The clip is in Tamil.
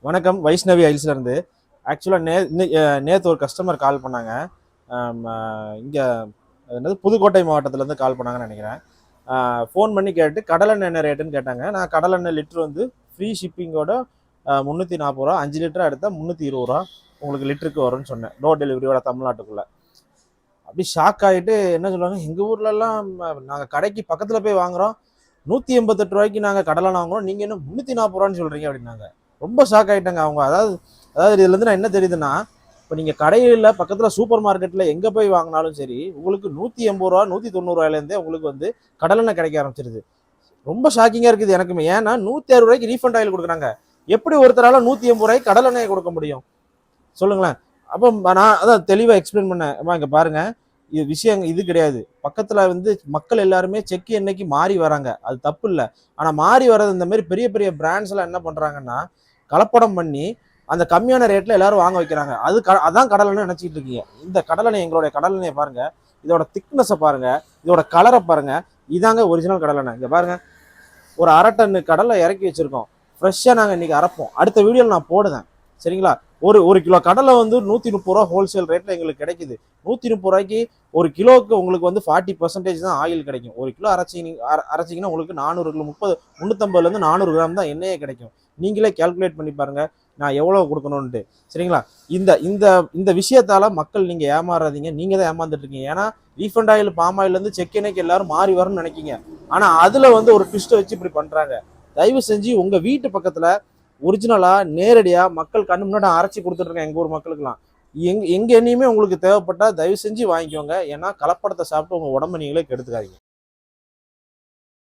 வணக்கம். வைஷ்ணவி ஐல்ஸ்லேருந்து. ஆக்சுவலாக நேற்று ஒரு கஸ்டமர் கால் பண்ணாங்க. இங்கே என்னது புதுக்கோட்டை மாவட்டத்துலேருந்து கால் பண்ணாங்கன்னு நினைக்கிறேன். ஃபோன் பண்ணி கேட்டு கடலெண்ணெய் என்ன ரேட்டுன்னு கேட்டாங்க. நான் கடலெண்ணெய் லிட்ரு வந்து ஃப்ரீ ஷிப்பிங்கோட 340 ரூபா, 5 லிட்டராக எடுத்தால் 320 ரூபா உங்களுக்கு லிட்டருக்கு வரும்னு சொன்னேன், டோர் டெலிவரியோட தமிழ்நாட்டுக்குள்ளே. அப்படி ஷாக் ஆகிட்டு என்ன சொல்லுவாங்க, எங்கள் ஊர்லலாம் நாங்கள் கடைக்கு பக்கத்தில் போய் வாங்குகிறோம், 188 ரூபாய்க்கு நாங்கள் கடலெண்ணெய் வாங்குகிறோம், நீங்கள் என்ன 340 ரூபான்னு சொல்கிறீங்க அப்படின்னாங்க. ரொம்ப ஷாக் ஆகிட்டாங்க அவங்க. அதாவது அதாவது இதுலேருந்து நான் என்ன தெரியுதுன்னா, இப்போ நீங்கள் கடையில் பக்கத்தில் சூப்பர் மார்க்கெட்டில் எங்கே போய் வாங்கினாலும் சரி, உங்களுக்கு 180 ரூபா 190 ரூபாயிலேருந்தே உங்களுக்கு வந்து கடலெண்ணெய் கிடைக்க ஆரம்பிச்சிருது. ரொம்ப ஷாக்கிங்காக இருக்குது எனக்குமே. ஏன்னா 160 ரூபாய்க்கு ரீஃபண்ட் ஆயில் கொடுக்குறாங்க. எப்படி ஒருத்தரால் 180 ரூபாய்க்கு கடலெண்ணெயை கொடுக்க முடியும் சொல்லுங்களேன். அப்போ நான் அதான் தெளிவாக எக்ஸ்பிளைன் பண்ணேன். அம்மா இங்கே பாருங்கள், இது விஷயம் இது கிடையாது. பக்கத்தில் வந்து மக்கள் எல்லாருமே செக்கு எண்ணெய்க்கு மாறி வராங்க, அது தப்பு இல்லை. ஆனால் மாறி வர்றது இந்த மாதிரி பெரிய பெரிய பிராண்ட்ஸ்லாம் என்ன பண்ணுறாங்கன்னா, கலப்படம் பண்ணி அந்த கம்மியான ரேட்டில் எல்லாரும் வாங்க வைக்கிறாங்க. அதான் கடலெண்ணெய் நினச்சிக்கிட்டு இருக்கீங்க. இந்த கடலெண்ணெய், எங்களுடைய கடலெண்ணெயை பாருங்கள், இதோட திக்னஸை பாருங்கள், இதோட கலரை பாருங்கள். இதாங்க ஒரிஜினல் கடலெண்ணெய். இங்கே பாருங்கள், ஒரு 1/2 டன்னு கடலை இறக்கி வச்சுருக்கோம். ஃப்ரெஷ்ஷாக நாங்கள் இன்றைக்கி அரைப்போம். அடுத்த வீடியோவில் நான் போடுவேன், சரிங்களா. ஒரு கிலோ கடலை வந்து 130 ரூபா ஹோல்சேல் ரேட்டில் எங்களுக்கு கிடைக்குது. 130 ரூபாய்க்கு ஒரு கிலோவுக்கு உங்களுக்கு வந்து 40% தான் ஆயில் கிடைக்கும். ஒரு கிலோ அரைச்சிங்கன்னா உங்களுக்கு 350 400 கிராம் தான் எண்ணெயே கிடைக்கும். நீங்களே கேல்குலேட் பண்ணி பாருங்கள் நான் எவ்வளோ கொடுக்கணுன்ட்டு, சரிங்களா. இந்த இந்த இந்த விஷயத்தால் மக்கள் நீங்கள் ஏமாறாதீங்க, நீங்கள் தான் ஏமாந்துட்டு இருக்கீங்க. ஏன்னா ரீஃபண்ட் ஆயில், பாம் ஆயிலேருந்து செக் எண்ணெய்க்கு எல்லாரும் மாறி வரும்னு நினைக்கிங்க. ஆனால் அதில் வந்து ஒரு ட்விஸ்ட்டை வச்சு இப்படி பண்ணுறாங்க. தயவு செஞ்சு உங்கள் வீட்டு பக்கத்தில் ஒரிஜினலாக நேரடியாக மக்கள் கண்ணு முன்னாடி அரைச்சி கொடுத்துட்ருக்கேன். எங்கள் ஊர் மக்களுக்கெல்லாம் எங்கள் எண்ணெயுமே உங்களுக்கு தேவைப்பட்டால் தயவு செஞ்சு வாங்கிக்கோங்க. ஏன்னா கலப்படத்தை சாப்பிட்டு உங்கள் உடம்பை நீங்களே கெடுத்துக்காதீங்க.